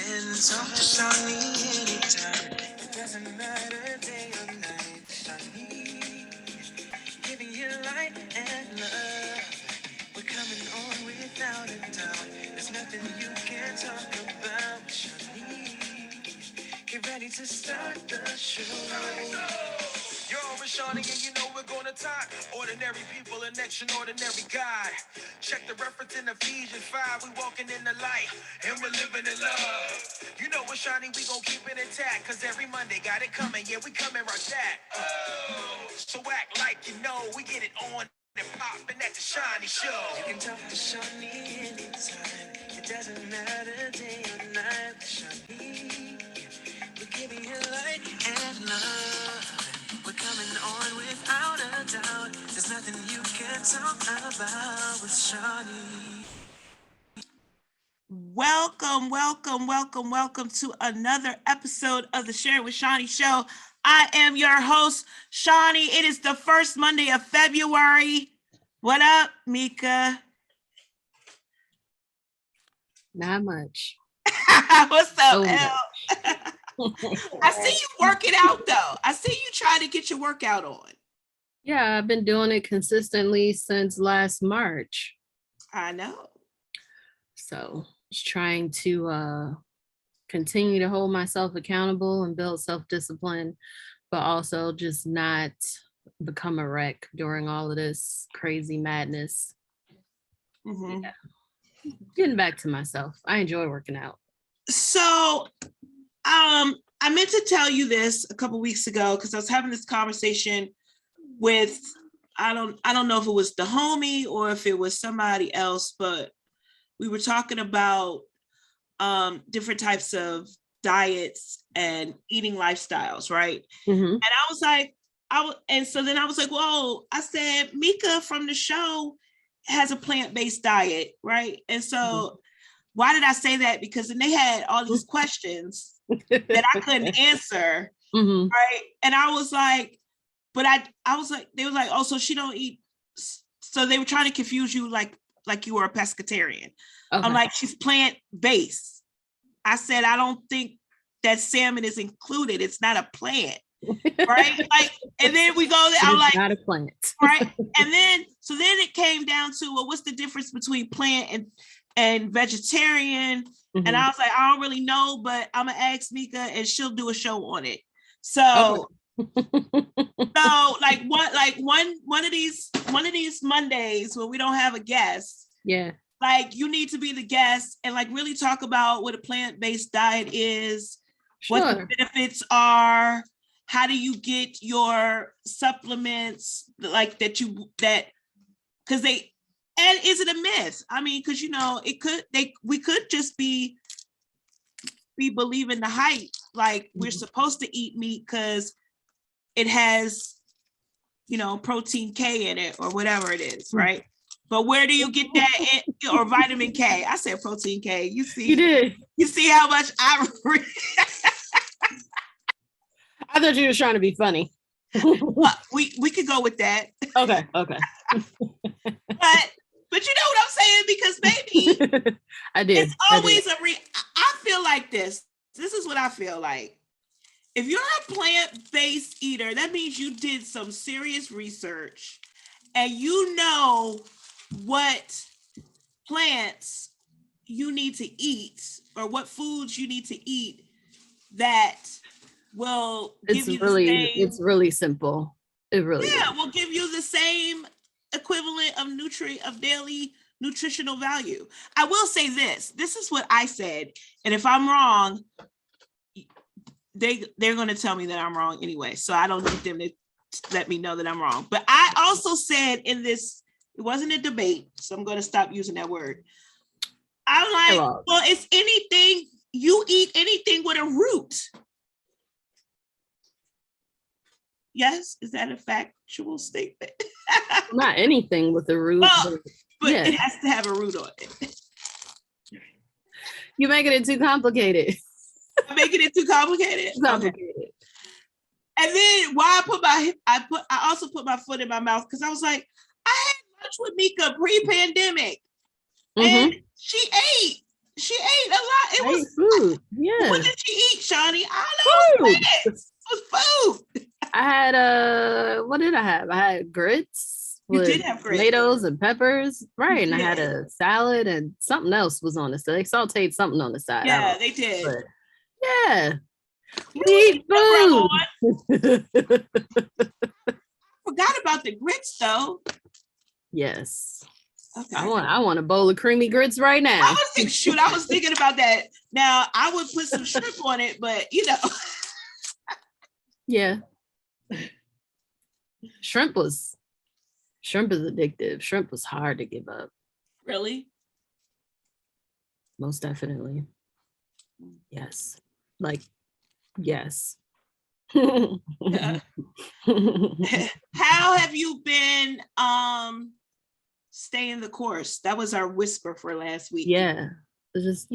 can talk to Shani anytime. It doesn't matter day or night. Shani, giving you light and love. We're coming on without a doubt. There's nothing you can't talk about. Shani, get ready to start the show. You're with Shani and you know we're gonna talk. Ordinary people and extraordinary God. Check the reference in Ephesians 5. We walking in the light and we're living in love. You know with Shani we gon' keep it intact. Cause every Monday got it coming. Yeah, we coming right back. So act like you know we get it on and popping at the Shani Show. You can talk to Shani anytime. It doesn't matter day or night. Shani, we're giving you light and love. We're coming on without a doubt. There's nothing you can talk about with Shani. Welcome to another episode of the Sharing with Shani Show. I am your host, Shani. It is the first Monday of February. What up, Mika? Not much. What's up, Elle? I see you working out though. I see you trying to get your workout on. Yeah, I've been doing it consistently since last March. I know. So just trying to continue to hold myself accountable and build self-discipline, but also just not become a wreck during all of this crazy madness. Mm-hmm. Yeah. Getting back to myself. I enjoy working out. So I meant to tell you this a couple weeks ago because I was having this conversation with I don't know if it was the homie or if it was somebody else, but we were talking about different types of diets and eating lifestyles, right? Mm-hmm. And I was like, then I was like, well, I said Mika from the show has a plant-based diet, right? And so why did I say that? Because then they had all these questions that I couldn't answer, right? And I was like, but I was like, they were like, oh, so she don't eat. So they were trying to confuse you like you were a pescatarian. Okay. I'm like, she's plant-based. I said, I don't think that salmon is included. It's not a plant, right? Like, and then we go there. I'm like, not a plant, right? And then it came down to, well, what's the difference between plant and vegetarian? Mm-hmm. And I was like, I don't really know, but I'm gonna ask Mika and she'll do a show on it. So, so like one of these Mondays when we don't have a guest, yeah, like you need to be the guest and like really talk about what a plant-based diet is, sure, what the benefits are, how do you get your supplements, like because they. And is it a myth? I mean, because we could just be believing the hype, like we're supposed to eat meat because it has, protein K in it or whatever it is, right? But where do you get that or vitamin K? I said protein K. You see, you did. You see how much I read? I thought you were trying to be funny. We could go with that. Okay. But you know what I'm saying? Because maybe I did. It's always I feel like this. This is what I feel like. If you're a plant-based eater, that means you did some serious research and you know what plants you need to eat or what foods you need to eat that will give you the same. It's really simple. It really is. Will give you the same equivalent of daily nutritional value. I will say this is what I said, and if I'm wrong, they're going to tell me that I'm wrong anyway, so I don't need them to let me know that I'm wrong. But I also said in this, it wasn't a debate, so I'm going to stop using that word. I'm like, well, it's anything, you eat anything with a root. Yes, is that a factual statement? Not anything with a root. Well, but yeah, it has to have a root on it. You're making it too complicated. I'm making it too complicated? Complicated. Okay. And then why I also put my foot in my mouth because I was like, I had lunch with Mika pre-pandemic. And she ate. She ate a lot. It I was ate food. What Yeah. did she eat, Shani? I don't know. Food. It was food. I had what did I have? I had grits You with did have grits. tomatoes and peppers, right? And I had did. a salad and something else was on the side. They sauteed something on the side. I don't Yeah, know. they did. But yeah, You we eat Grandma, food. forgot about the grits though. Yes. Okay. I want a bowl of creamy grits right now. I was thinking about that. Now I would put some shrimp on it, but you know. Yeah. Shrimp is addictive. Shrimp was hard to give up. Really? Most definitely. Yes. Like, yes. How have you been staying the course? That was our whisper for last week. Yeah. It's just,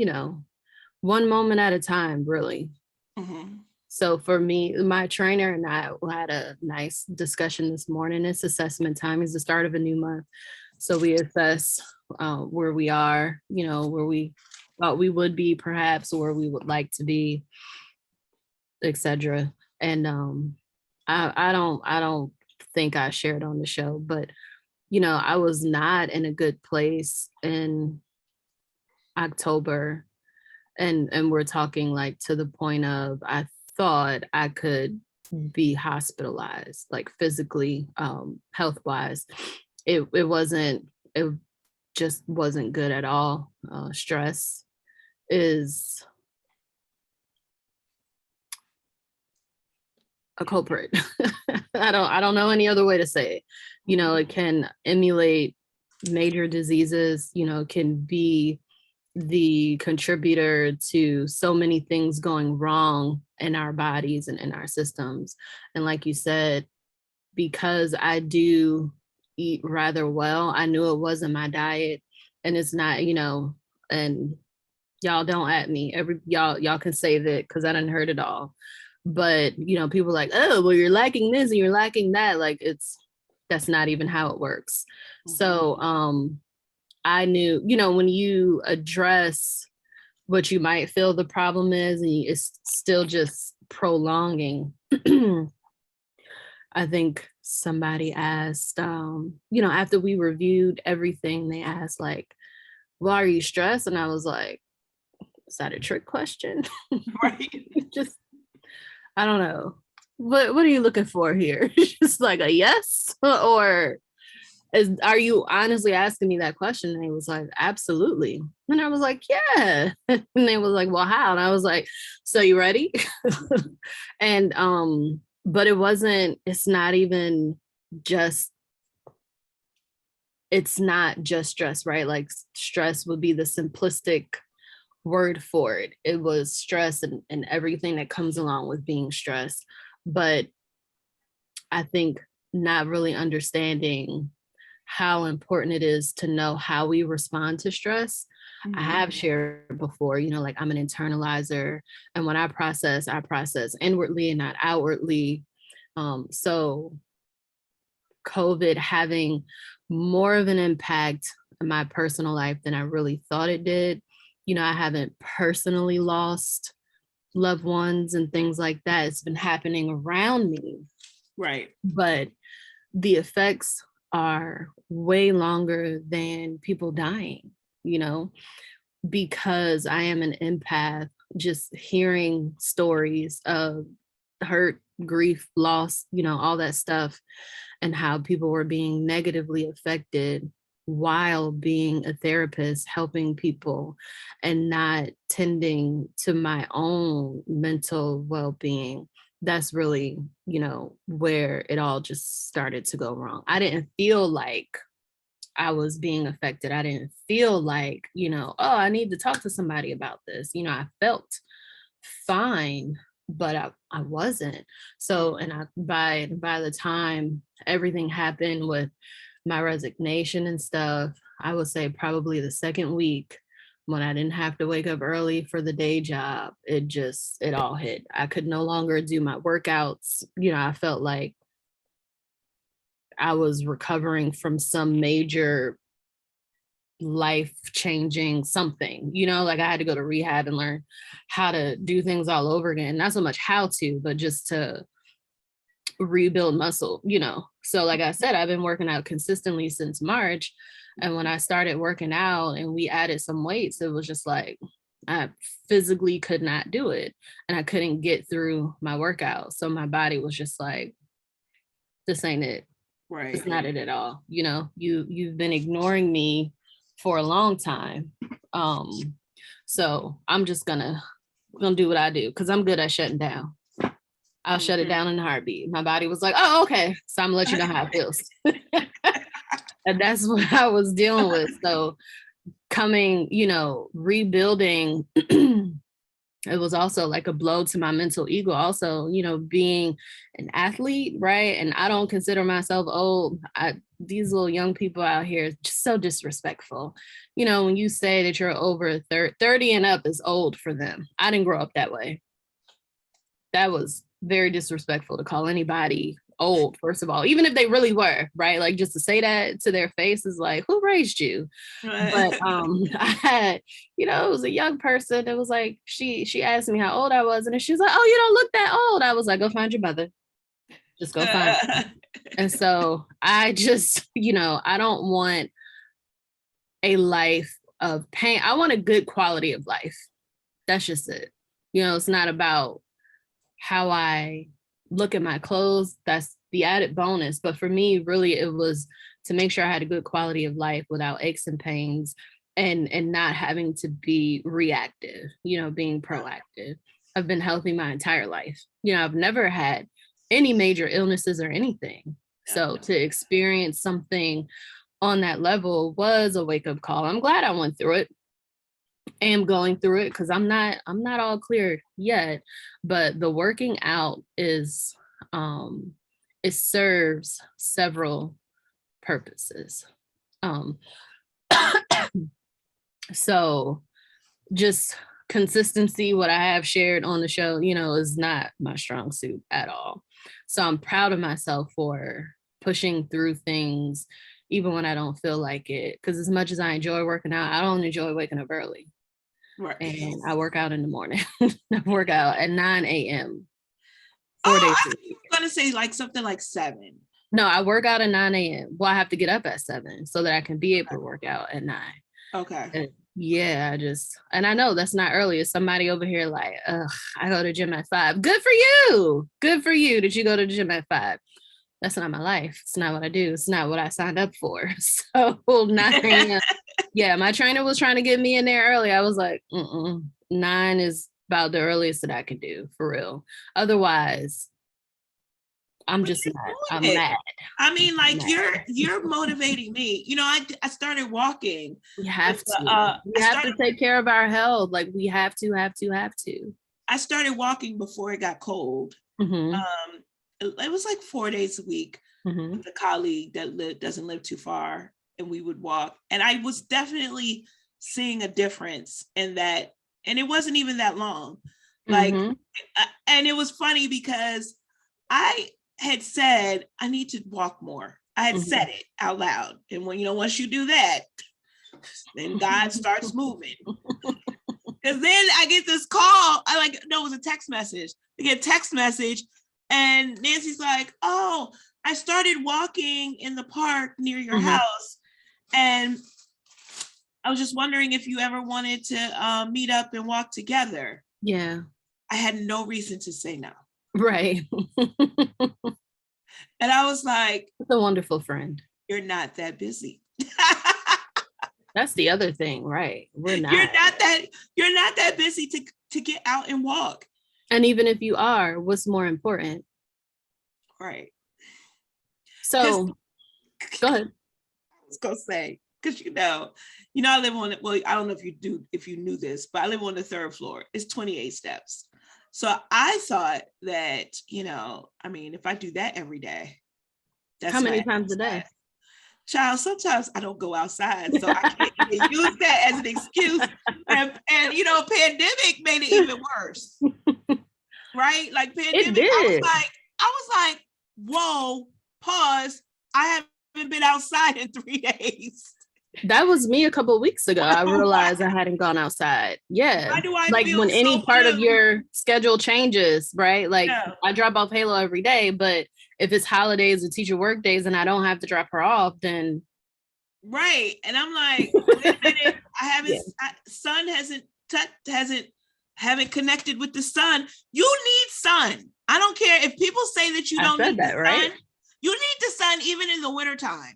one moment at a time, really. Mm-hmm. So for me, my trainer and I had a nice discussion this morning. It's assessment time. It's the start of a new month. So we assess where we are, where we thought we would be perhaps, or where we would like to be, etc. And I don't think I shared on the show, but I was not in a good place in October. And we're talking like to the point of I thought I could be hospitalized, like physically, health wise. It just wasn't good at all. Stress is a culprit. I don't know any other way to say it. It can emulate major diseases, can be the contributor to so many things going wrong in our bodies and in our systems. And like you said, because I do eat rather well, I knew it wasn't my diet, and it's not, and y'all don't at me. Y'all can save it because I didn't heard it all. But people like, oh, well, you're lacking this and you're lacking that. Like that's not even how it works. Mm-hmm. So I knew, when you address what you might feel the problem is, and it's still just prolonging. I think somebody asked, after we reviewed everything, they asked like, well, are you stressed? And I was like, is that a trick question? Right. Just, I don't know. What are you looking for here? Just like a yes? Or are you honestly asking me that question? And he was like, absolutely. And I was like, yeah. And they was like, well, how? And I was like, so you ready? And but it's not just stress, right? Like stress would be the simplistic word for it. It was stress and everything that comes along with being stressed. But I think not really understanding how important it is to know how we respond to stress. Mm-hmm. I have shared before, like I'm an internalizer, and when I process inwardly and not outwardly. So COVID having more of an impact in my personal life than I really thought it did. I haven't personally lost loved ones and things like that. It's been happening around me. Right. But the effects are way longer than people dying, because I am an empath. Just hearing stories of hurt, grief, loss, all that stuff, and how people were being negatively affected while being a therapist, helping people and not tending to my own mental well-being. That's really, where it all just started to go wrong. I didn't feel like I was being affected. I didn't feel like, oh, I need to talk to somebody about this. I felt fine, but I wasn't. So, and by the time everything happened with my resignation and stuff, I would say probably the second week, when I didn't have to wake up early for the day job, it all hit. I could no longer do my workouts. I felt like I was recovering from some major life changing something, like I had to go to rehab and learn how to do things all over again. Not so much how to, but just to rebuild muscle, So like I said, I've been working out consistently since March. And when I started working out and we added some weights, it was just like, I physically could not do it. And I couldn't get through my workout. So my body was just like, this ain't it. Right. It's not it at all. You've been ignoring me for a long time. So I'm just gonna do what I do because I'm good at shutting down. I'll shut it down in a heartbeat. My body was like, oh, okay. So I'm gonna let you know how it feels. And that's what I was dealing with. So coming, rebuilding, it was also like a blow to my mental ego. Also, being an athlete, right? And I don't consider myself old. These little young people out here, just so disrespectful. When you say that you're over 30 and up is old for them. I didn't grow up that way. That was very disrespectful to call anybody old, first of all, even if they really were, right? Like just to say that to their face is like, who raised you? Right. But I had, it was a young person. It was like, she asked me how old I was. And she was like, oh, you don't look that old. I was like, go find your mother. Just go find her. And so I just, I don't want a life of pain. I want a good quality of life. That's just it. It's not about how I look at my clothes. That's the added bonus. But for me, really, it was to make sure I had a good quality of life without aches and pains and not having to be reactive, being proactive. I've been healthy my entire life. I've never had any major illnesses or anything. So to experience something on that level was a wake-up call. I'm glad I went through it. Am going through it because I'm not all clear yet, but the working out is it serves several purposes. So just consistency, what I have shared on the show, is not my strong suit at all. So I'm proud of myself for pushing through things even when I don't feel like it, because as much as I enjoy working out, I don't enjoy waking up early. Right. And I work out in the morning. I work out at 9 a.m. 4 days a week. I was going to say like something like 7. No, I work out at 9 a.m. Well, I have to get up at 7 so that I can be able to work out at 9. Okay. And yeah, and I know that's not early. It's somebody over here like, I go to gym at 5. Good for you. Good for you that you go to the gym at 5. That's not my life. It's not what I do. It's not what I signed up for. So 9 a.m. Yeah, my trainer was trying to get me in there early. I was like, 9 is about the earliest that I can do, for real. Otherwise, I'm just mad. I'm mad. I mean, like you're motivating me. I started walking. We have to. We have to take care of our health. Like we have to. I started walking before it got cold. Mm-hmm. It was like 4 days a week with a colleague that doesn't live too far, and we would walk. And I was definitely seeing a difference in that. And it wasn't even that long. Like, and it was funny because I had said, I need to walk more. I had said it out loud. And when, once you do that, then God starts moving. Because then I get this call. It was a text message. I get a text message. And Nancy's like, oh, I started walking in the park near your house. And I was just wondering if you ever wanted to meet up and walk together. Yeah. I had no reason to say no. Right. And I was like, it's a wonderful friend. You're not that busy. That's the other thing, right? We're not. You're not that busy to get out and walk. And even if you are, what's more important? Right. So go ahead. I was gonna say, because I live on it. Well, I don't know if you knew this, but I live on the 3rd floor. It's 28 steps. So I thought that, if I do that every day, that's how many times a day? Child, sometimes I don't go outside, so I can't even use that as an excuse. And pandemic made it even worse. Right? Like pandemic, I was like, whoa, pause. I haven't been outside in 3 days. That was me a couple of weeks ago. I realized I hadn't gone outside. Yeah. Why do I Like feel when any so part of blue? your schedule changes, right? Like Yeah. I drop off Halo every day, but if it's holidays or teacher work days and I don't have to drop her off, then right. And I'm like, wait a minute, I haven't sun haven't connected with the sun. You need sun. I don't care if people say that you don't need the sun. Right? You need the sun even in the wintertime.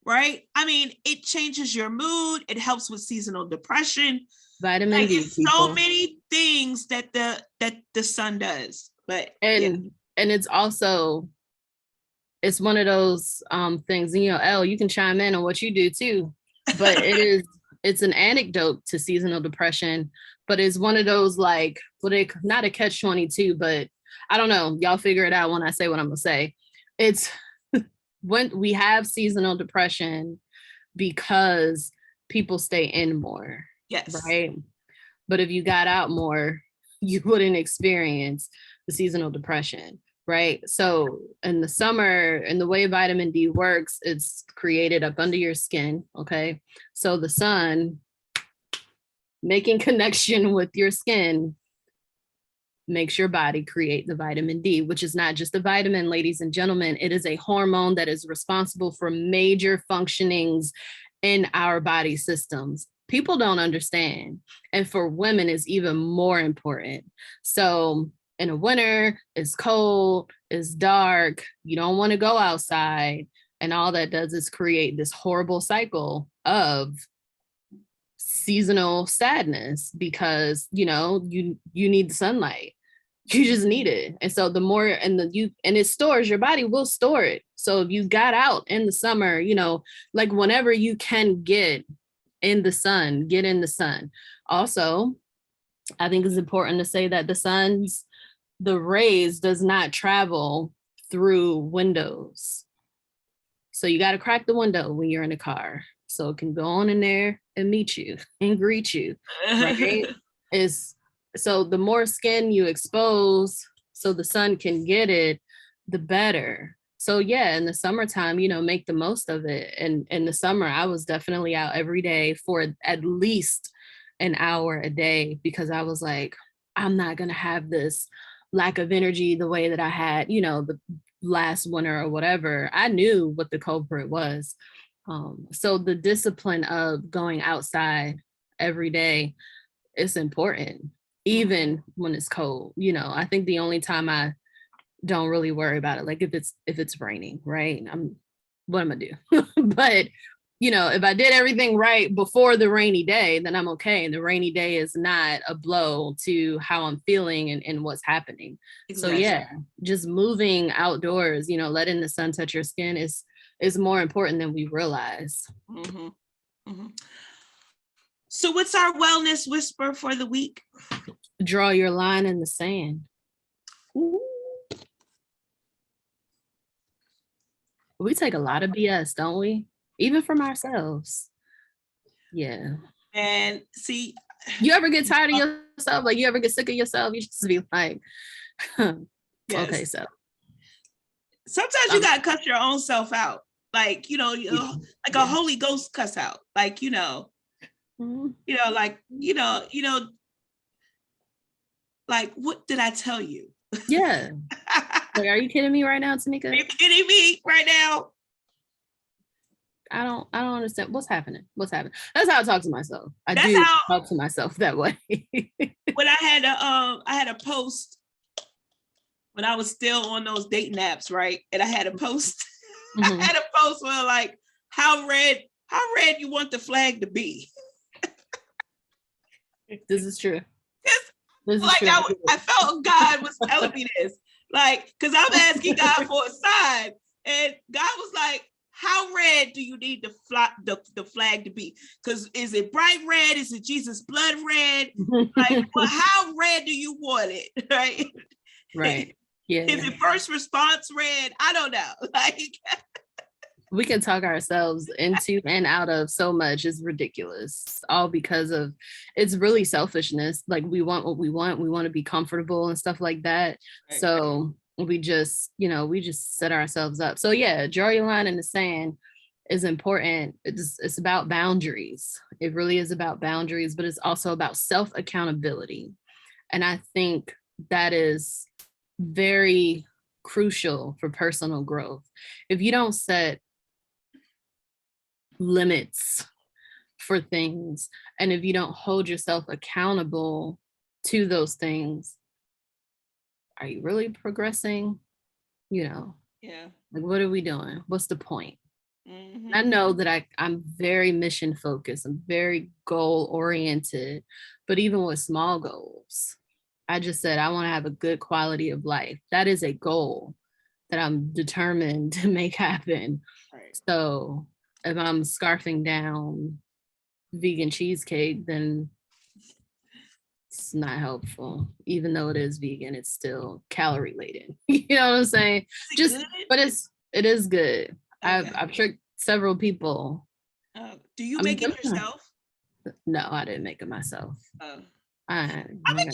Right? I mean, it changes your mood. It helps with seasonal depression. Vitamin D. So many things that the sun does. But and it's also it's one of those things, you know, Elle, you can chime in on what you do too. But it's an anecdote to seasonal depression, but it's one of those like not a catch-22, but I don't know. Y'all figure it out when I say what I'm gonna say. It's when we have seasonal depression because people stay in more. Yes. Right. But if you got out more, you wouldn't experience the seasonal depression. Right. So in the summer, and the way vitamin D works, it's created up under your skin. Okay. So the sun making connection with your skin makes your body create the vitamin D, which is not just a vitamin, ladies and gentlemen. It is a hormone that is responsible for major functionings in our body systems. People don't understand. And for women, it's even more important. So in the winter, it's cold, it's dark, you don't want to go outside. And all that does is create this horrible cycle of seasonal sadness because, you know, you need the sunlight. You just need it. And so the more and it stores, your body will store it. So if you got out in the summer, you know, like whenever you can get in the sun, get in the sun. Also, I think it's important to say that the rays does not travel through windows. So you got to crack the window when you're in the car so it can go on in there and meet you and greet you, right? So the more skin you expose so the sun can get it, the better. So yeah, in the summertime, you know, make the most of it. And in the summer, I was definitely out every day for at least an hour a day because I was like, I'm not going to have this lack of energy the way that I had, you know, the last winter or whatever. I knew what the culprit was. So the discipline of going outside every day is important, even when it's cold. You know, I think the only time I don't really worry about it, like if it's raining, right? What am I do? But you know, if I did everything right before the rainy day, then I'm okay. And the rainy day is not a blow to how I'm feeling and what's happening. Exactly. So yeah, just moving outdoors, you know, letting the sun touch your skin is more important than we realize. Mm-hmm. Mm-hmm. So what's our wellness whisper for the week? Draw your line in the sand. Ooh. We take a lot of BS, don't we? Even from ourselves. Yeah. And see, you ever get tired of yourself? Like you ever get sick of yourself? You just be like, yes. Okay, so sometimes you gotta cut your own self out. Like, you know, like a Holy Ghost cuss out. Like, you know, like, you know, like, what did I tell you? Yeah. Like, are you kidding me right now, Tamika? Are you kidding me right now? I don't understand what's happening. That's how I talk to myself. I talk to myself that way. When I had a post when I was still on those dating apps, right? And I had a post. Mm-hmm. I had a post where like, how red you want the flag to be? This is true. This is true. I felt God was telling me this. Like, because I'm asking God for a sign. And God was like, how red do you need the flag to be? Because is it bright red? Is it Jesus blood red? Like, well, how red do you want it? Right? Right. Yeah. Is it first response red? I don't know. Like, we can talk ourselves into and out of so much. It's ridiculous. All because of, it's really selfishness. Like we want what we want. We want to be comfortable and stuff like that. Right. So we just, you know, we just set ourselves up. So yeah, draw your line in the sand is important. It's about boundaries. It really is about boundaries, but it's also about self-accountability. And I think that is very crucial for personal growth. If you don't set limits for things, and if you don't hold yourself accountable to those things, are you really progressing? Yeah. Like, what are we doing? What's the point? Mm-hmm. I know that I'm very mission focused. I'm very goal oriented, but even with small goals, I just said I want to have a good quality of life. That is a goal that I'm determined to make happen. Right. So if I'm scarfing down vegan cheesecake, then it's not helpful. Even though it is vegan, it's still calorie laden. You know what I'm saying? But it is good. Okay. I've tricked several people. Do you make it yourself? No, I didn't make it myself. Let me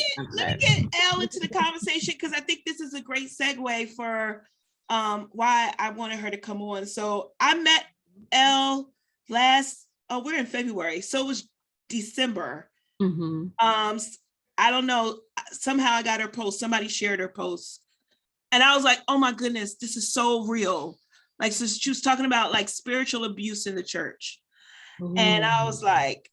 get Elle into the conversation, because I think this is a great segue for why I wanted her to come on. So I met Elle we're in February, so it was December. Mm-hmm. I don't know, somehow I got her post, somebody shared her post, and I was like, oh my goodness, this is so real. Like, so she was talking about like spiritual abuse in the church. Ooh. And I was like,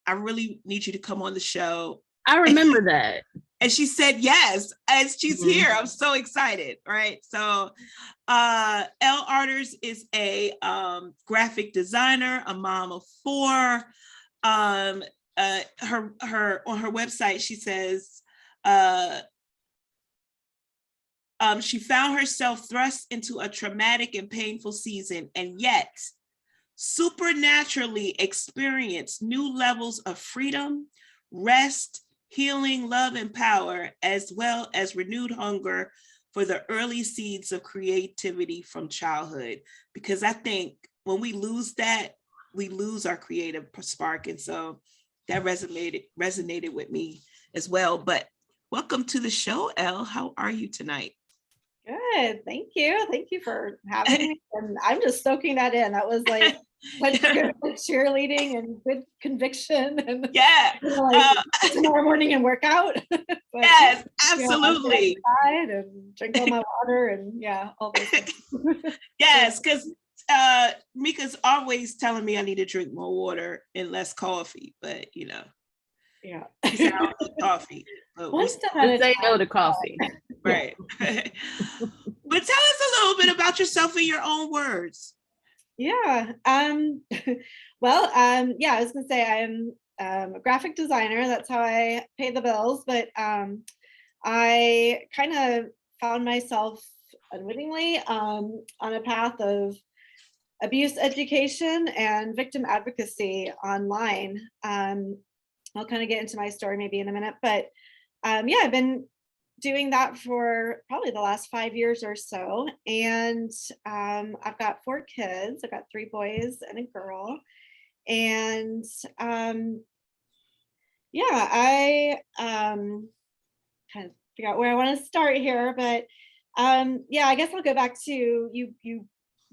I really need you to come on the show. I remember that. And she said yes, and she's here. I'm so excited, right? So Elle Arters is a graphic designer, a mom of 4. Her on her website, she says she found herself thrust into a traumatic and painful season, and yet supernaturally experienced new levels of freedom, rest, healing, love, and power, as well as renewed hunger for the early seeds of creativity from childhood. Because I think when we lose that, we lose our creative spark. And so that resonated with me as well. But welcome to the show, Elle. How are you tonight? Good. Thank you. Thank you for having me. And I'm just soaking that in. That was like such good cheerleading and good conviction. And yeah. Tomorrow morning and work out. But, yes, absolutely. And drink all my water and all those things. Yes, because Mika's always telling me I need to drink more water and less coffee, but yeah. She said I don't need coffee. Just say no to coffee. Right. But tell us a little bit about yourself in your own words. Yeah. Well, I was gonna say I'm a graphic designer. That's how I pay the bills. But I kind of found myself unwittingly on a path of abuse education and victim advocacy online. I'll kind of get into my story maybe in a minute, but I've been doing that for probably the last 5 years or so. And I've got 4 kids. I've got 3 boys and a girl. And I kind of figure out where I want to start here, but I guess I'll go back to you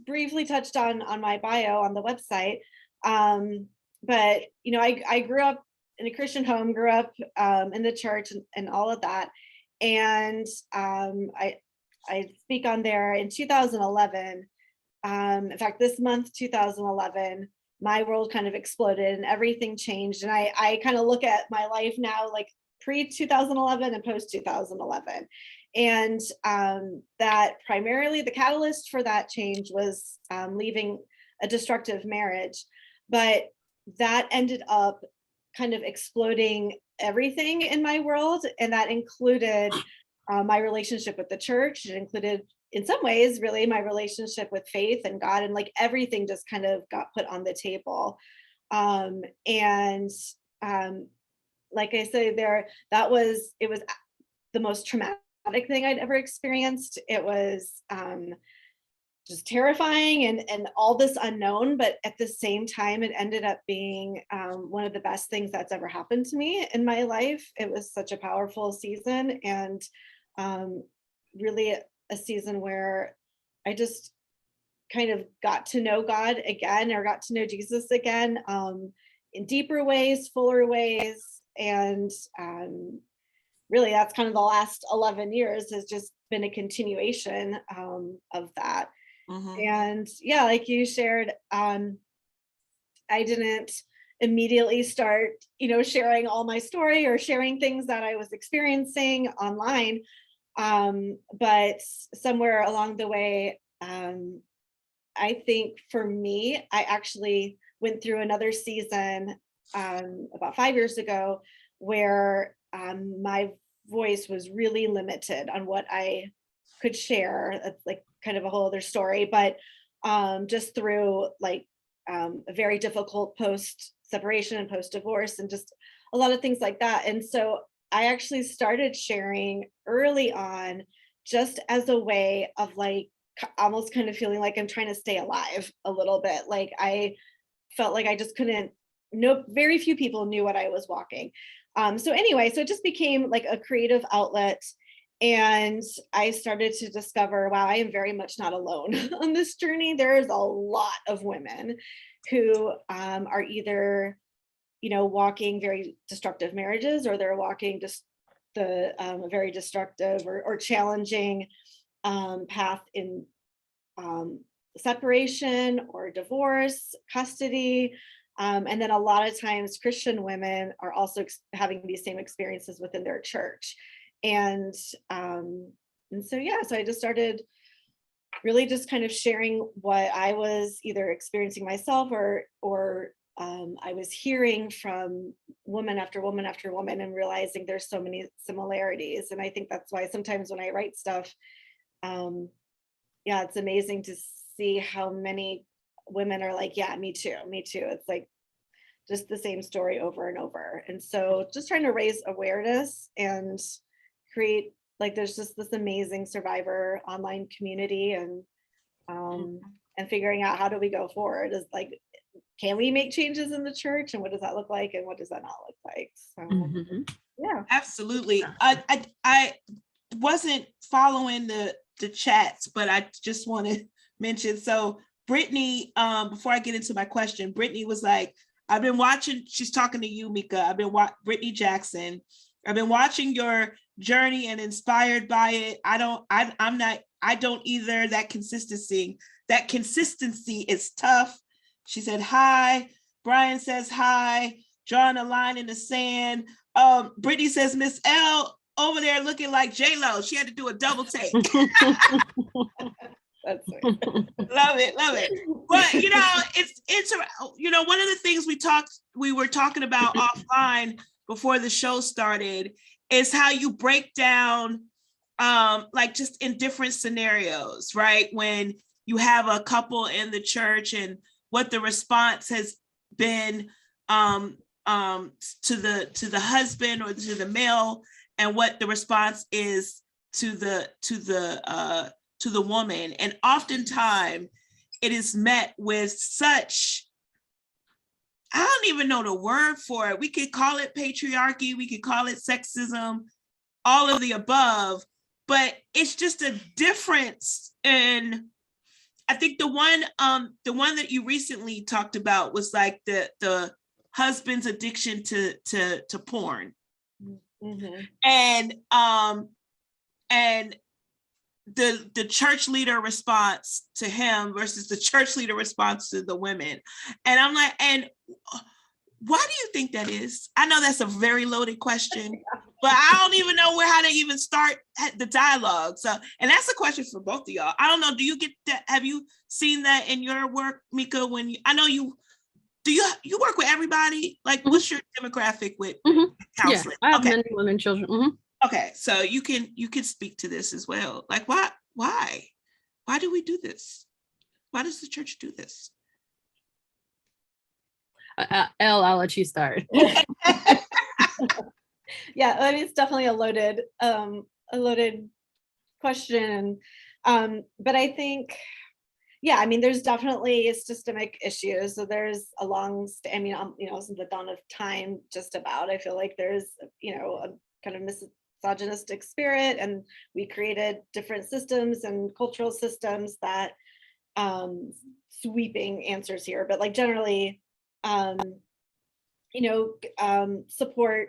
briefly touched on my bio on the website. But I grew up in a Christian home, grew up in the church and all of that. And I speak on there in 2011. In fact, this month, 2011, my world kind of exploded and everything changed. And I kind of look at my life now, like pre-2011 and post-2011. And that primarily the catalyst for that change was leaving a destructive marriage. But that ended up kind of exploding everything in my world. And that included my relationship with the church. It included, in some ways, really my relationship with faith and God, and like everything just kind of got put on the table. Like I say there, it was the most traumatic thing I'd ever experienced. It was just terrifying and all this unknown, but at the same time, it ended up being one of the best things that's ever happened to me in my life. It was such a powerful season, and really a season where I just kind of got to know God again, or got to know Jesus again, in deeper ways, fuller ways. And really that's kind of the last 11 years has just been a continuation of that. And yeah, like you shared, I didn't immediately start, sharing all my story or sharing things that I was experiencing online. But somewhere along the way, I think for me, I actually went through another season about 5 years ago where my voice was really limited on what I could share. That's like kind of a whole other story, but just through like a very difficult post separation and post divorce and just a lot of things like that. And so I actually started sharing early on just as a way of like almost kind of feeling like I'm trying to stay alive a little bit. Like I felt like I just couldn't, very few people knew what I was walking. So anyway, so it just became like a creative outlet. And I started to discover, wow, I am very much not alone on this journey. There is a lot of women who are either, walking very destructive marriages, or they're walking just the very destructive or challenging path in separation or divorce, custody. And then a lot of times Christian women are also having these same experiences within their church. And so, yeah, so I just started really just kind of sharing what I was either experiencing myself or I was hearing from woman after woman after woman, and realizing there's so many similarities. And I think that's why sometimes when I write stuff, yeah, it's amazing to see how many women are like, yeah, me too. It's like just the same story over and over. And so just trying to raise awareness and create, like, there's just this amazing survivor online community, and figuring out how do we go forward is like, can we make changes in the church, and what does that look like, and what does that not look like? So yeah, Absolutely. I wasn't following the chats, but I just want to mention, so Brittany, before I get into my question, Brittany was like, I've been watching, she's talking to you, Mika. Brittany Jackson, I've been watching your journey and inspired by it. I don't either. That consistency is tough. She said, hi. Brian says, hi. Drawing a line in the sand. Brittany says, Miss Elle over there looking like J-Lo. She had to do a double take. that's it. Love it. But it's one of the things we were talking about offline before the show started is how you break down like just in different scenarios, right? When you have a couple in the church and what the response has been to the husband or to the male, and what the response is to the woman. And oftentimes it is met with such, I don't even know the word for it. We could call it patriarchy, we could call it sexism, all of the above, but it's just a difference. And I think the one that you recently talked about was like the husband's addiction to porn. And the church leader response to him versus the church leader response to the women. And I'm like, and why do you think that is? I know that's a very loaded question, but I don't even know how to even start the dialogue. So, and that's a question for both of y'all. I don't know, do you get that? Have you seen that in your work, Mika? I know you work with everybody? Like, what's your demographic with counseling? Yeah, I have men, women, children. Okay, so you can speak to this as well. Like, why do we do this? Why does the church do this? Elle, I'll let you start. Yeah, I mean, it's definitely a loaded question. But I think, yeah, I mean, there's definitely systemic issues. So there's since the dawn of time, just about, I feel like there's, a kind of misogynistic spirit, and we created different systems and cultural systems that sweeping answers here, but like generally, support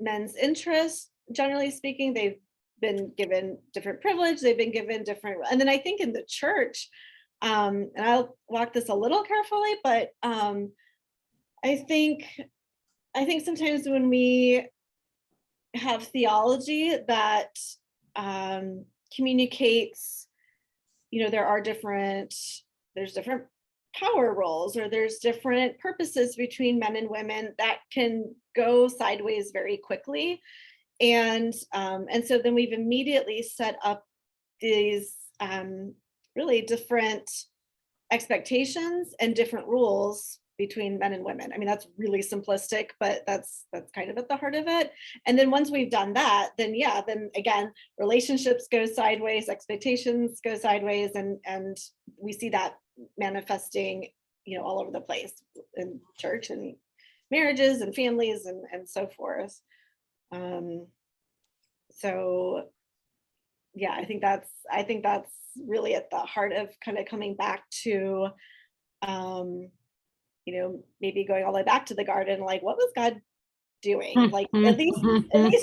men's interests. Generally speaking, they've been given different privilege, they've been given different, and then I think in the church, and I'll walk this a little carefully, but I think sometimes when we have theology that communicates, there's different power roles, or there's different purposes between men and women, that can go sideways very quickly. And so then we've immediately set up these really different expectations and different rules between men and women. I mean, that's really simplistic, but that's kind of at the heart of it. And then once we've done that, then again, relationships go sideways, expectations go sideways, and we see that manifesting, all over the place in church and marriages and families and so forth. So yeah, I think that's really at the heart of kind of coming back to, maybe going all the way back to the garden, like what was God doing? Like at least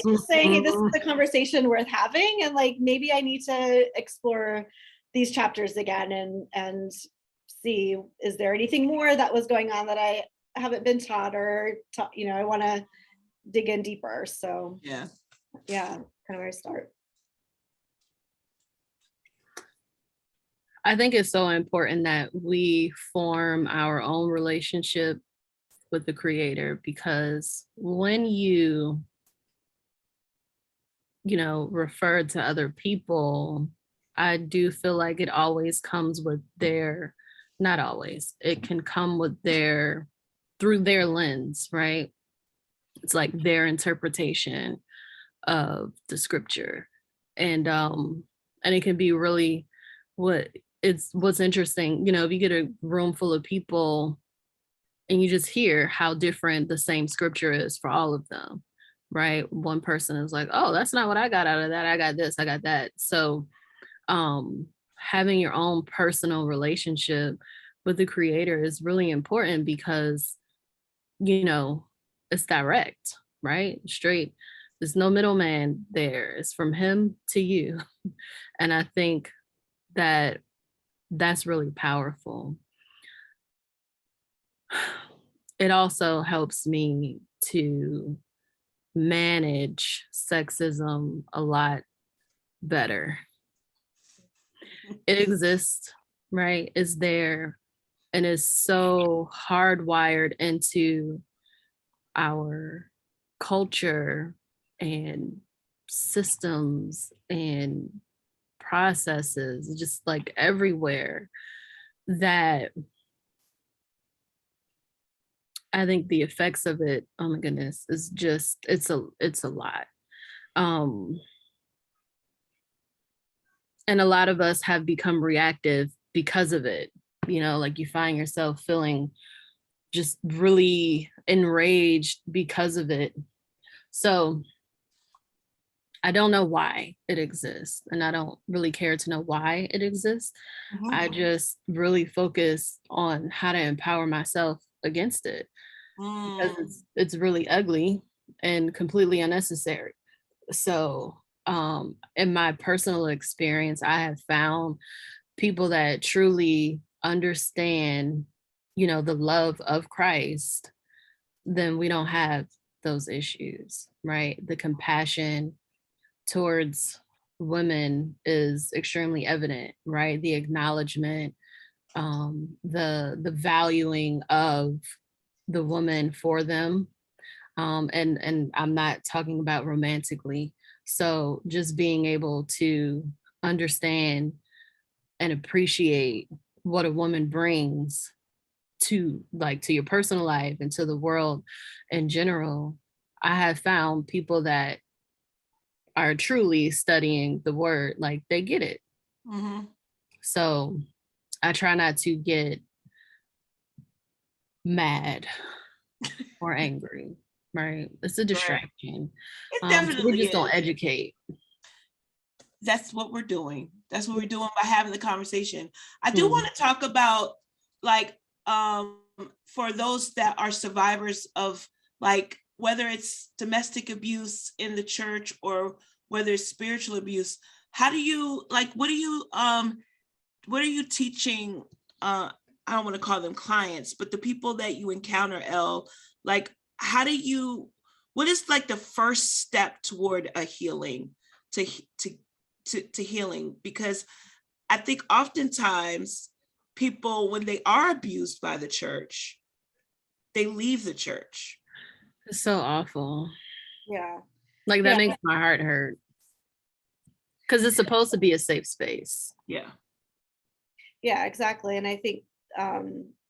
just saying, hey, this is a conversation worth having, and like maybe I need to explore these chapters again and see, is there anything more that was going on that I haven't been taught, or I want to dig in deeper. So yeah, kind of where I start. I think it's so important that we form our own relationship with the Creator, because when you refer to other people, I do feel like it always comes with not always, it can come with through their lens, right? It's like their interpretation of the scripture. And it can be really what's interesting, if you get a room full of people and you just hear how different the same scripture is for all of them, right? One person is like, oh, that's not what I got out of that. I got this, I got that. So having your own personal relationship with the Creator is really important, because, it's direct, right? Straight. There's no middleman there. It's from Him to you. And I think that's really powerful. It also helps me to manage sexism a lot better. It exists, right? It's there, and it's so hardwired into our culture and systems and processes, just like everywhere, that I think the effects of it, oh my goodness, is just, it's a lot. And a lot of us have become reactive because of it. Like you find yourself feeling just really enraged because of it. So I don't know why it exists, and I don't really care to know why it exists. Mm-hmm. I just really focus on how to empower myself against it, because it's really ugly and completely unnecessary. So in my personal experience, I have found people that truly understand, the love of Christ, then we don't have those issues, right? The compassion towards women is extremely evident, right? The acknowledgement, the valuing of the woman for them. And I'm not talking about romantically. So just being able to understand and appreciate what a woman brings to your personal life and to the world in general. I have found people that are truly studying the word, like they get it. Mm-hmm. So I try not to get mad or angry, right? It's a distraction. It definitely we're just gonna educate. that's what we're doing. That's what we're doing by having the conversation. I do want to talk about, like, for those that are survivors of, like, whether it's domestic abuse in the church or whether it's spiritual abuse, how do you, like, what are you teaching? I don't want to call them clients, but the people that you encounter, Elle, like, what is like the first step toward a healing, to healing? Because I think oftentimes people, when they are abused by the church, they leave the church. It's so awful. Yeah. Like, that makes my heart hurt. Because it's supposed to be a safe space. Yeah. Yeah, exactly. And I think,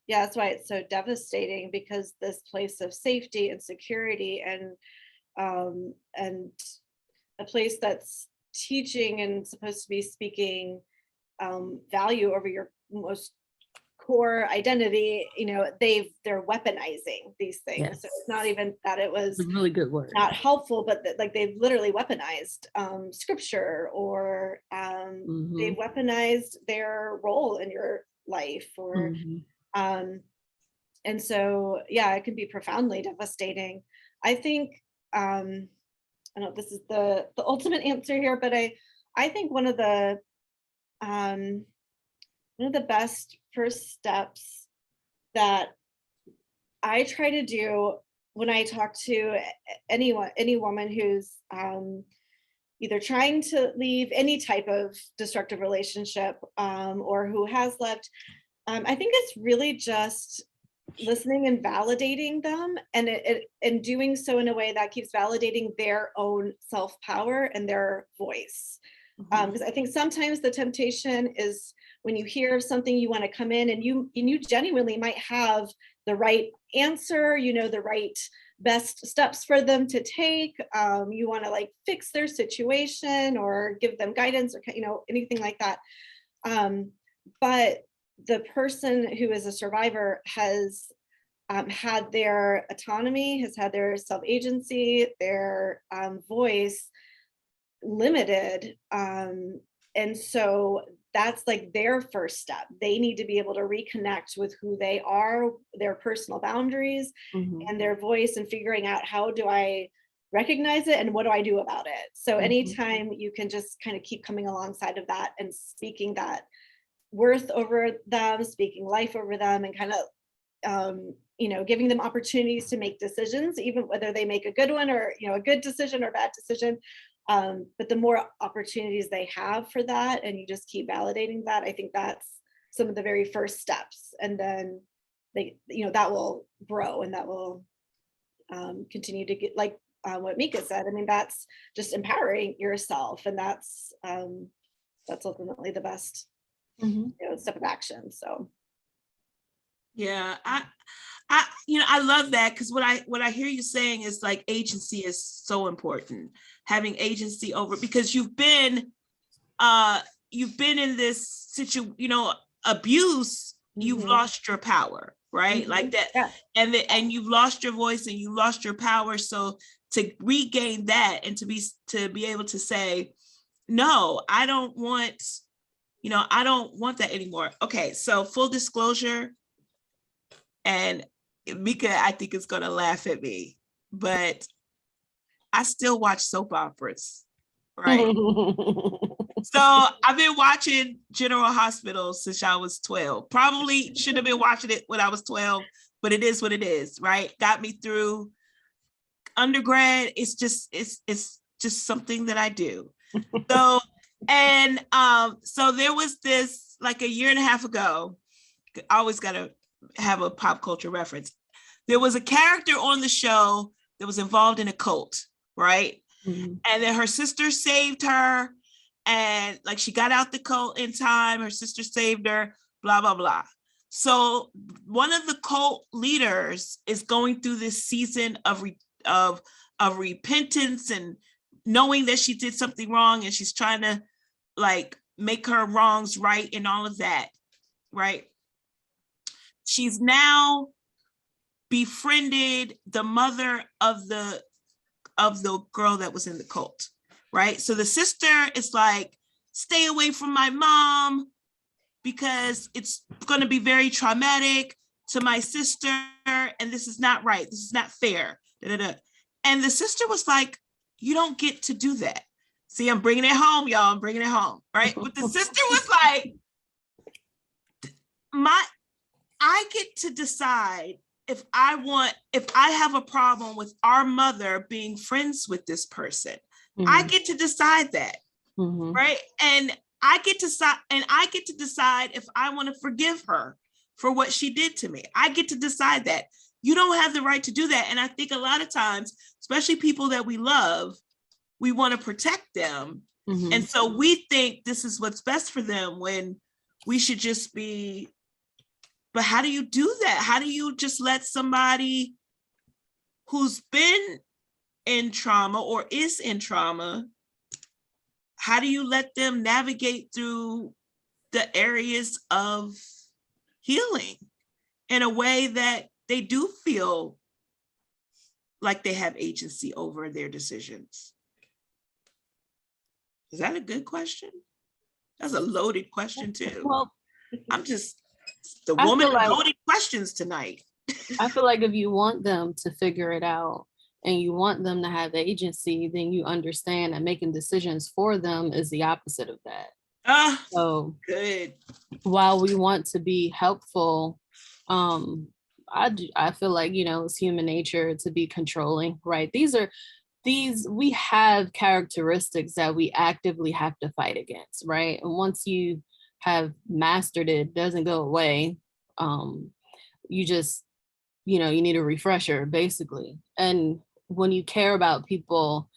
that's why it's so devastating, because this place of safety and security and a place that's teaching and supposed to be speaking value over your most core identity, they're weaponizing these things. Yes. So it's not even that it was a really good word, not helpful, but that, like, they've literally weaponized scripture, or they've weaponized their role in your life, or and so it can be profoundly devastating. I think I don't know if this is the ultimate answer here, but I think one of the best first steps that I try to do when I talk to any woman who's either trying to leave any type of destructive relationship, or who has left, I think it's really just listening and validating them, and doing so in a way that keeps validating their own self-power and their voice. Because I think sometimes the temptation is, when you hear something, you want to come in and you genuinely might have the right answer, the right best steps for them to take. You want to, like, fix their situation or give them guidance, or anything like that. But the person who is a survivor has had their autonomy, has had their self-agency, their voice limited. And so that's like their first step. They need to be able to reconnect with who they are, their personal boundaries, and their voice, and figuring out, how do I recognize it and what do I do about it? So anytime you can just kind of keep coming alongside of that and speaking that worth over them, speaking life over them, and kind of giving them opportunities to make decisions, even whether they make a good one, or a good decision or bad decision. But the more opportunities they have for that, and you just keep validating that, I think that's some of the very first steps. And then that will grow, and that will continue to get, like what Mika said. I mean, that's just empowering yourself, and that's ultimately the best step of action. So yeah, I love that, because what I hear you saying is, like, agency is so important. Having agency over, because you've been in this situation, abuse, you've lost your power, right? Like that. Yeah. And you've lost your voice, and you lost your power. So to regain that, and to be able to say, no, I don't want that anymore. Okay, so full disclosure, and Mika, I think, is gonna laugh at me, but I still watch soap operas, right? So I've been watching General Hospital since I was 12. Probably should have been watching it when I was 12, but it is what it is, right? Got me through undergrad. It's just something that I do. So, and so there was this, like, a year and a half ago, I always gotta have a pop culture reference. There was a character on the show that was involved in a cult, right? And then her sister saved her, and, like, she got out the cult in time. Her sister saved her, blah, blah, blah. So one of the cult leaders is going through this season of repentance, and knowing that she did something wrong, and she's trying to, like, make her wrongs right and all of that, right? She's now befriended the mother of the girl that was in the cult, right? So the sister is like, stay away from my mom because it's going to be very traumatic to my sister, and this is not right. This is not fair. Da, da, da. And the sister was like, you don't get to do that. See, I'm bringing it home, y'all. I'm bringing it home, right? But the sister was like, I get to decide if I have a problem with our mother being friends with this person. Mm-hmm. I get to decide that, right? And I get to decide if I want to forgive her for what she did to me. I get to decide that. You don't have the right to do that. And I think a lot of times, especially people that we love, we want to protect them. Mm-hmm. And so we think this is what's best for them when we should just be, but how do you do that? How do you just let somebody who's been in trauma or is in trauma, how do you let them navigate through the areas of healing in a way that they do feel like they have agency over their decisions? Is that a good question? That's a loaded question too. Well, I'm just the woman of loaded questions tonight. I feel like if you want them to figure it out and you want them to have agency, then you understand that making decisions for them is the opposite of that. So good. While we want to be helpful, I feel like, it's human nature to be controlling, right? We have characteristics that we actively have to fight against, right? And once you have mastered it, doesn't go away. You just, you need a refresher, basically. And when you care about people,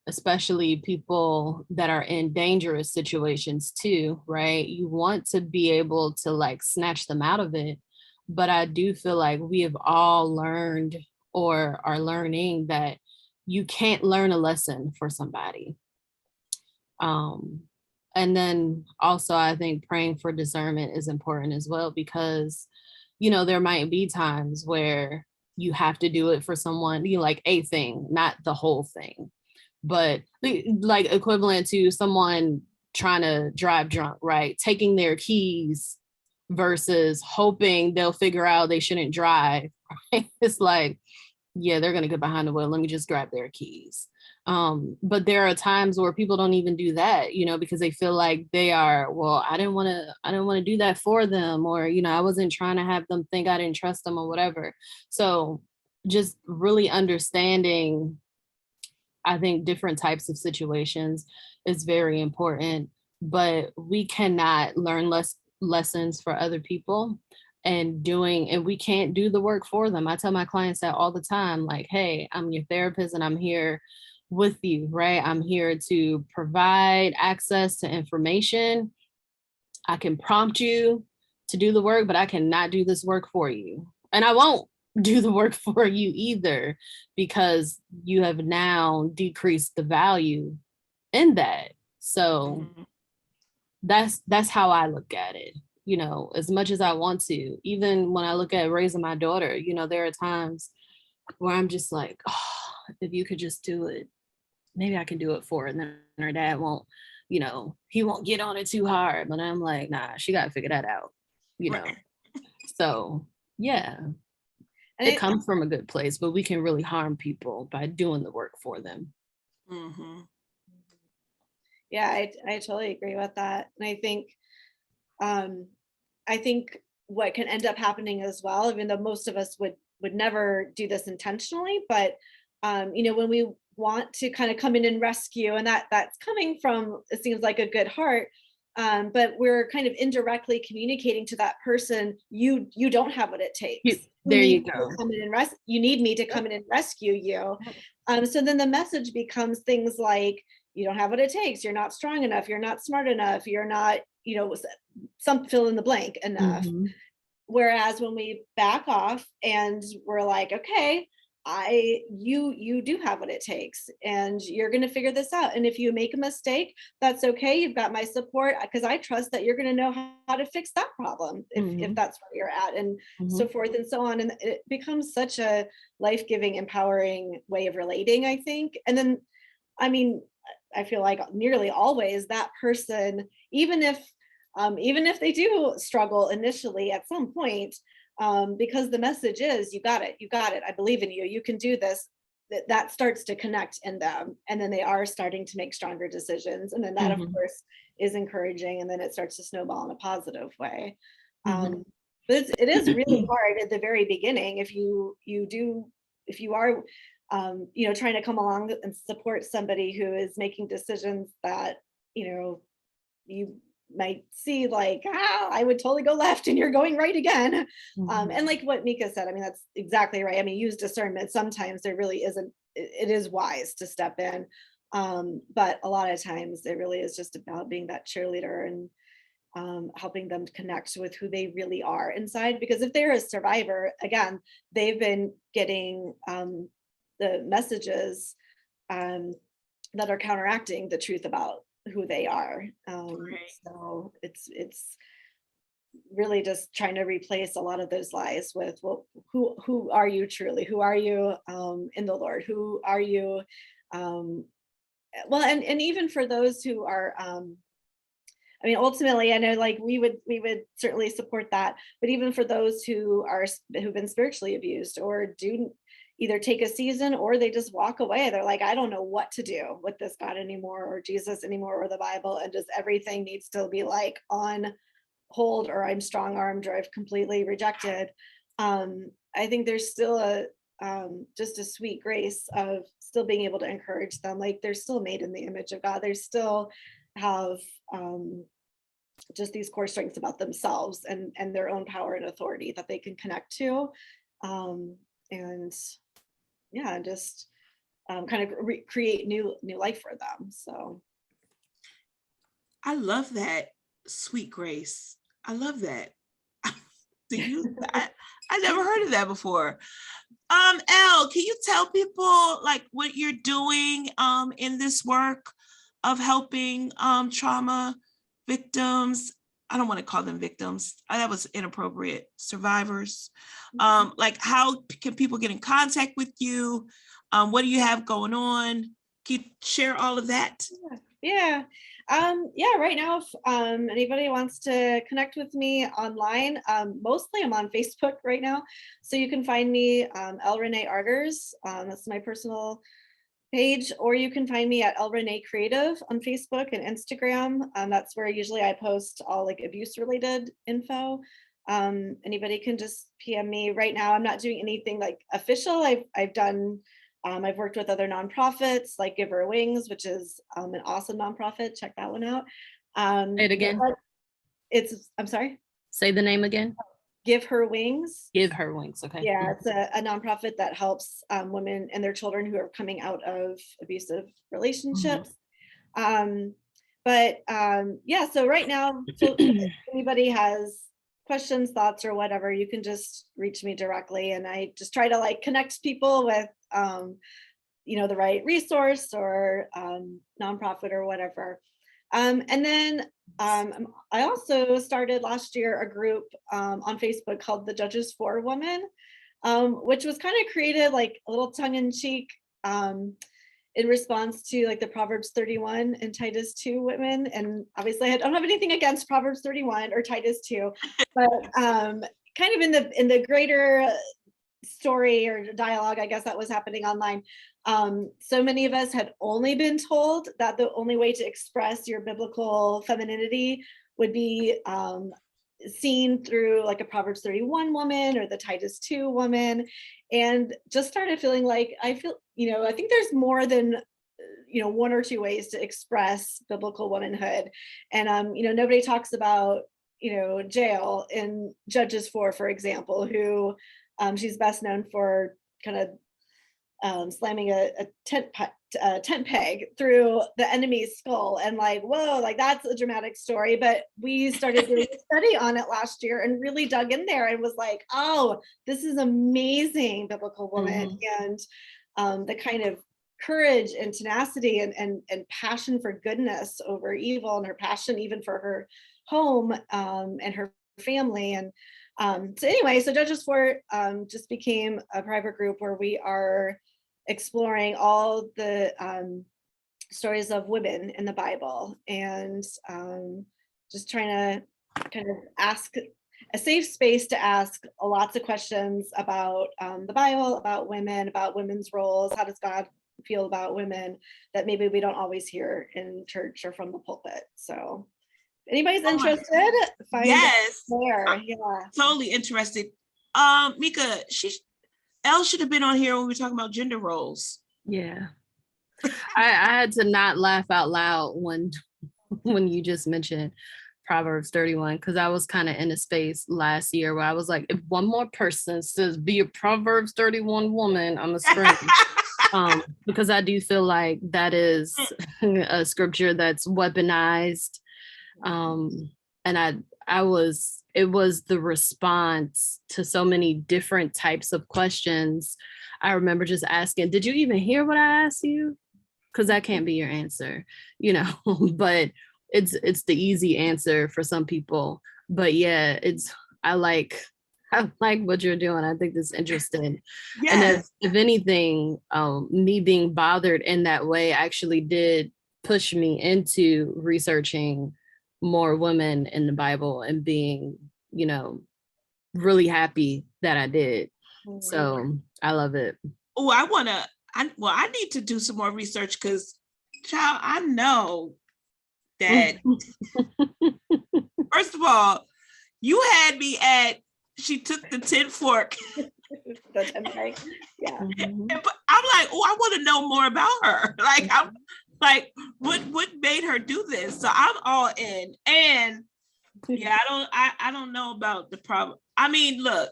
especially people that are in dangerous situations too, right? You want to be able to like snatch them out of it. But I do feel like we have all learned or are learning that you can't learn a lesson for somebody. And then also I think praying for discernment is important as well, because, there might be times where you have to do it for someone, like a thing, not the whole thing, but like equivalent to someone trying to drive drunk, right? Taking their keys versus hoping they'll figure out they shouldn't drive. Right? It's like, yeah, they're going to get behind the wheel. Let me just grab their keys. But there are times where people don't even do that, because they feel like they are, well, I didn't want to do that for them, or, I wasn't trying to have them think I didn't trust them or whatever. So just really understanding, I think, different types of situations is very important, but we cannot learn lessons for other people and we can't do the work for them. I tell my clients that all the time, like, hey, I'm your therapist and I'm here with you, right? I'm here to provide access to information. I can prompt you to do the work, but I cannot do this work for you. And I won't do the work for you either, because you have now decreased the value in that. So that's how I look at it. As much as I want to, even when I look at raising my daughter, there are times where I'm just like, oh, if you could just do it, maybe I can do it for her. And then her dad won't, he won't get on it too hard. But I'm like, nah, she got to figure that out, Right. So yeah. And it comes from a good place, but we can really harm people by doing the work for them. Mm-hmm. Yeah, I totally agree with that. And I think what can end up happening as well, even though most of us would never do this intentionally, but when we want to kind of come in and rescue, and that's coming from, it seems like, a good heart, but we're kind of indirectly communicating to that person, you don't have what it takes. You go. You need me to come in and rescue you. So then the message becomes things like, you don't have what it takes, you're not strong enough, you're not smart enough, you're not, some fill in the blank enough. Mm-hmm. Whereas when we back off and we're like, okay, you do have what it takes, and you're going to figure this out. And if you make a mistake, that's okay. You've got my support, because I trust that you're going to know how to fix that problem if that's where you're at, and so forth and so on. And it becomes such a life-giving, empowering way of relating, I think. And then, I mean, I feel like nearly always that person, even if they do struggle initially at some point, because the message is, you got it, I believe in you, you can do this, that starts to connect in them, and then they are starting to make stronger decisions, and then that of course is encouraging, and then it starts to snowball in a positive way. But it is really hard at the very beginning if you are trying to come along and support somebody who is making decisions that you might see like, I would totally go left and you're going right again. And like what Mika said, I mean, that's exactly right. I mean, use discernment. Sometimes there really isn't, it is wise to step in. But a lot of times it really is just about being that cheerleader and helping them connect with who they really are inside. Because if they're a survivor, again, they've been getting the messages that are counteracting the truth about who they are. So it's really just trying to replace a lot of those lies with, well, who are you truly? Who are you in the Lord? Who are you? Well, and even for those who are, I mean, ultimately, I know like we would certainly support that, but even for those who've been spiritually abused or do either take a season or they just walk away. They're like, I don't know what to do with this God anymore, or Jesus anymore, or the Bible, and just everything needs to be like on hold, or I'm strong-armed, or I've completely rejected. I think there's still just a sweet grace of still being able to encourage them. Like they're still made in the image of God. They still have just these core strengths about themselves and their own power and authority that they can connect to. And yeah, just kind of create new life for them. So I love that, sweet grace. I love that. I never heard of that before. Elle, can you tell people like what you're doing in this work of helping trauma victims? I don't want to call them victims. That was inappropriate. Survivors. Like how can people get in contact with you? What do you have going on? Can you share all of that? Yeah. Right now, if anybody wants to connect with me online, mostly I'm on Facebook right now. So you can find me Elle Arters. That's my personal page, or you can find me at Elle Creative on Facebook and Instagram. That's where usually I post all like abuse related info. Anybody can just PM me. Right now, I'm not doing anything like official. I've done I've worked with other nonprofits like Give Her Wings, which is an awesome nonprofit. Check that one out. Say it again. I'm sorry? Say the name again. Give Her Wings. Give Her Wings. Okay. Yeah, it's a nonprofit that helps women and their children who are coming out of abusive relationships. So right now, so if anybody has questions, thoughts, or whatever, you can just reach me directly, and I just try to like connect people with the right resource or nonprofit or whatever. And then I also started last year a group on Facebook called the Judges for Women, which was kind of created like a little tongue-in-cheek in response to like the Proverbs 31 and Titus 2 women. And obviously I don't have anything against Proverbs 31 or Titus 2, but kind of in the greater story or dialogue, I guess, that was happening online. So many of us had only been told that the only way to express your biblical femininity would be seen through like a Proverbs 31 woman or the Titus 2 woman, and just started feeling like I think there's more than one or two ways to express biblical womanhood. And nobody talks about Jael in Judges 4, for example, who she's best known for kind of slamming a tent peg through the enemy's skull, and like, whoa, like that's a dramatic story. But we started doing a study on it last year and really dug in there and was like, oh, this is amazing biblical woman. And the kind of courage and tenacity and passion for goodness over evil, and her passion even for her home and her family. And so Judges 4 just became a private group where we are exploring all the stories of women in the Bible, and just trying to kind of ask a safe space to ask lots of questions about the Bible, about women, about women's roles. How does God feel about women that maybe we don't always hear in church or from the pulpit? So if anybody's interested, find yes, there. Yeah, totally interested. Mika, Elle should have been on here when we were talking about gender roles. Yeah. I had to not laugh out loud when you just mentioned Proverbs 31, because I was kind of in a space last year where I was like, if one more person says be a Proverbs 31 woman, I'm a scream. Because I do feel like that is a scripture that's weaponized. And it was the response to so many different types of questions. I remember just asking, did you even hear what I asked you? Because that can't be your answer, but it's the easy answer for some people. But yeah, I like what you're doing. I think that's interesting. Yes. And if anything, me being bothered in that way actually did push me into researching more women in the Bible and being, really happy that I did. So I love it. Oh, I need to do some more research, because, child, I know that, first of all, you had me at, she took the 10 fork. That's right. Yeah. But I'm like, oh, I want to know more about her. Like, I'm like, what made her do this? So I'm all in. And yeah, I don't know about the problem. I mean, look,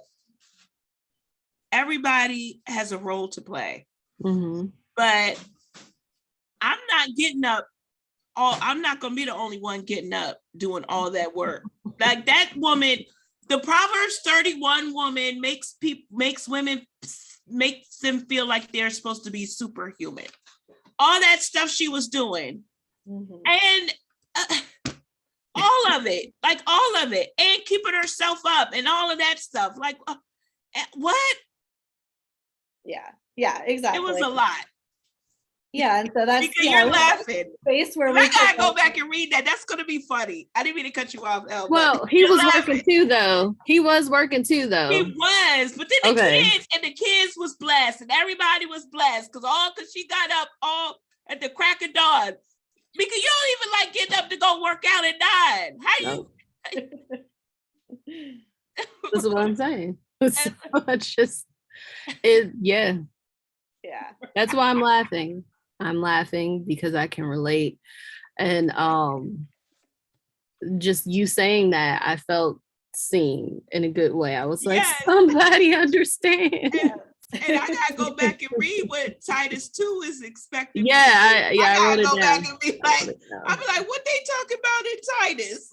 everybody has a role to play, but I'm not getting up. I'm not going to be the only one getting up doing all that work. Like that woman, the Proverbs 31 woman makes them feel like they're supposed to be superhuman. All that stuff she was doing, and all of it, and keeping herself up and all of that stuff. Like, what? Yeah, exactly. It was a lot. Yeah, and so that's because you're laughing. Space where I gotta go back and read that. That's gonna be funny. I didn't mean to cut you off, Elle. Well, he was working too, though. He was, but then the kids was blessed, and everybody was blessed because she got up all at the crack of dawn. Because you don't even like getting up to go work out at 9. How you? That's what I'm saying. It's just it. Yeah. That's why I'm laughing. I'm laughing because I can relate. And just you saying that, I felt seen in a good way. I was like, somebody understand. And I gotta go back and read what Titus 2 is expecting. I wrote it down. Back and be like, I'll be like, what they talking about in Titus?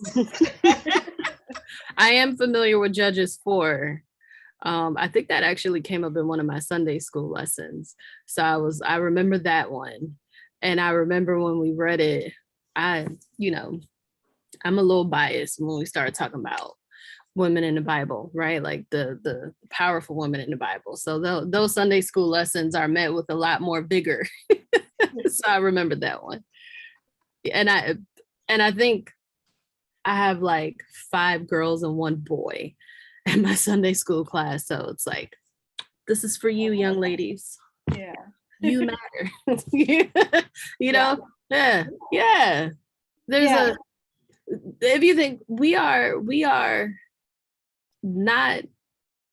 I am familiar with Judges 4. I think that actually came up in one of my Sunday school lessons. So I remember that one. And I remember when we read it, I'm a little biased when we started talking about women in the Bible, right? Like the powerful women in the Bible. So those Sunday school lessons are met with a lot more vigor. So I remember that one. And I think I have like 5 girls and 1 boy in my Sunday school class. So it's like, this is for you, young ladies. Yeah. You matter. Yeah. There's if you think we are not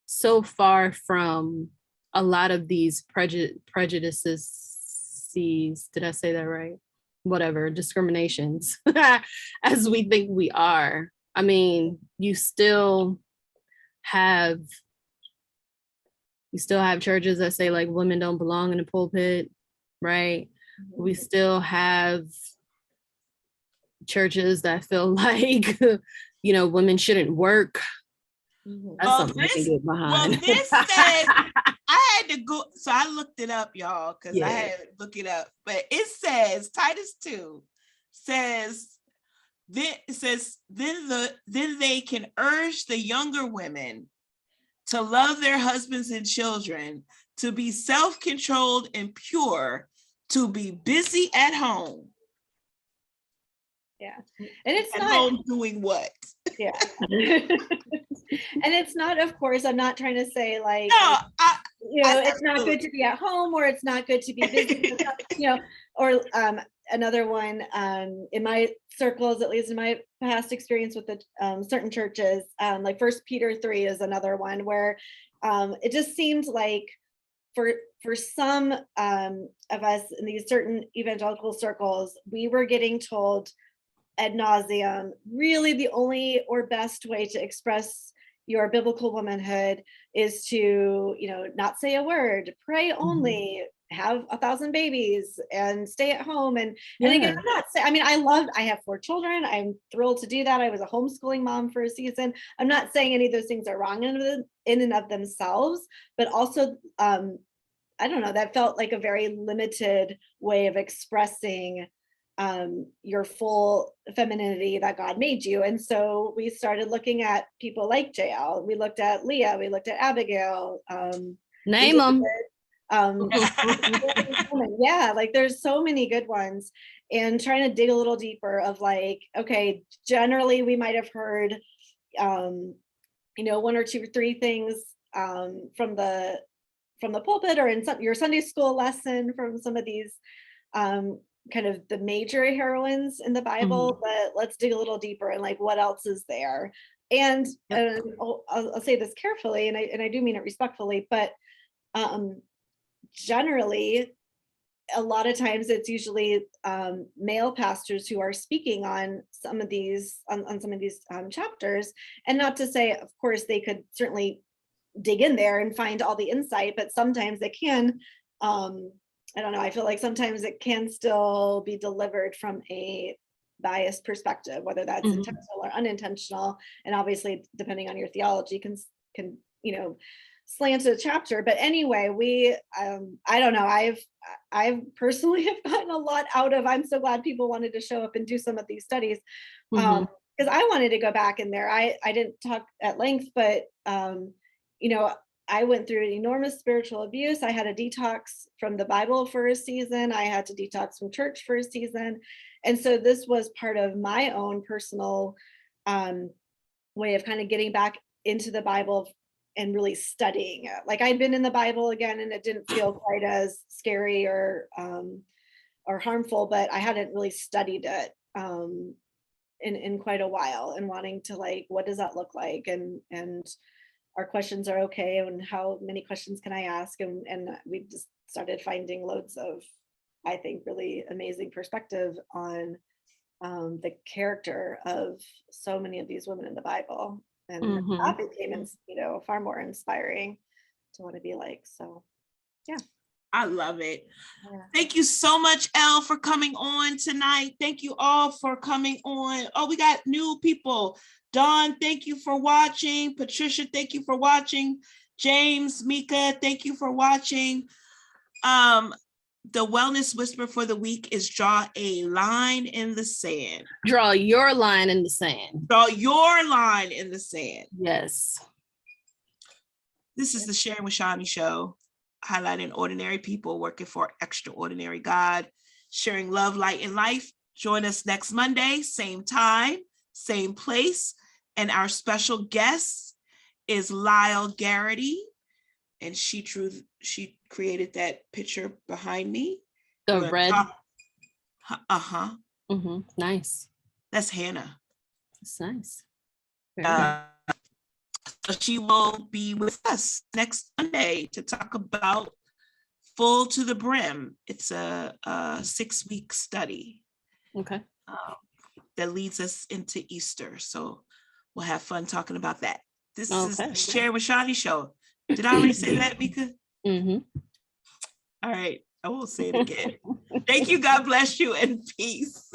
so far from a lot of these prejudices, did I say that right? Whatever, discriminations, as we think we are. I mean, you still have churches that say like women don't belong in the pulpit, right? We still have churches that feel like women shouldn't work. That's something I can get behind. Well, this says I had to go, so I looked it up, y'all, because I had to look it up. But it says Titus 2 says then they can urge the younger women to love their husbands and children, to be self-controlled and pure, to be busy at home. Yeah. And it's At not home doing what? Yeah. And it's not, of course, I'm not trying to say like, No, it's not good to be at home, or it's not good to be busy, or another one in my circles, at least in my past experience with the certain churches, like 1 Peter 3 is another one where it just seemed like for some of us in these certain evangelical circles, we were getting told ad nauseum, really the only or best way to express your biblical womanhood is to, not say a word, pray only, have 1,000 babies, and stay at home. And again, I'm not saying, I have 4 children. I'm thrilled to do that. I was a homeschooling mom for a season. I'm not saying any of those things are wrong in and of themselves, but also, I don't know, that felt like a very limited way of expressing your full femininity that God made you. And so we started looking at people like JL. We looked at Leah. We looked at Abigail. Name them. Yeah, like there's so many good ones, and trying to dig a little deeper of like, okay, generally we might have heard, 1 or 2 or 3 things from the pulpit or in your Sunday school lesson from some of these kind of the major heroines in the Bible, but let's dig a little deeper and like what else is there. And I'll say this carefully, and I do mean it respectfully, but generally a lot of times it's usually male pastors who are speaking on some of these chapters, and not to say, of course, they could certainly dig in there and find all the insight, but sometimes they can I don't know, I feel like sometimes it can still be delivered from a biased perspective, whether that's intentional or unintentional. And obviously, depending on your theology, can slant a chapter. But anyway, I don't know, I've personally have gotten a lot out of, I'm so glad people wanted to show up and do some of these studies. Because I wanted to go back in there. I didn't talk at length, but I went through enormous spiritual abuse. I had a detox from the Bible for a season. I had to detox from church for a season. And so this was part of my own personal way of kind of getting back into the Bible and really studying it. Like I'd been in the Bible again, and it didn't feel quite as scary or harmful, but I hadn't really studied it in quite a while, and wanting to like, what does that look like? And our questions are okay, and how many questions can I ask? And we just started finding loads of, I think, really amazing perspective on the character of so many of these women in the Bible. And that became, far more inspiring to want to be like. So, yeah. I love it. Yeah. Thank you so much, Elle, for coming on tonight. Thank you all for coming on. Oh, we got new people. Dawn, thank you for watching. Patricia, thank you for watching. James, Mika, thank you for watching. The wellness whisper for the week is draw a line in the sand. Draw your line in the sand. Draw your line in the sand. Yes. This is the Sharing with Shani show, highlighting ordinary people working for extraordinary God, sharing love, light, and life. Join us next Monday, same time, same place. And our special guest is Lyle Garrity. And she created that picture behind me. The red. Nice. That's Hannah. That's nice. So she will be with us next Monday to talk about Full to the Brim. It's a 6-week study. Okay. That leads us into Easter. So we'll have fun talking about that. This is the Share with Shani show. Did I already say that, Mika? All right. I will say it again. Thank you. God bless you, and peace.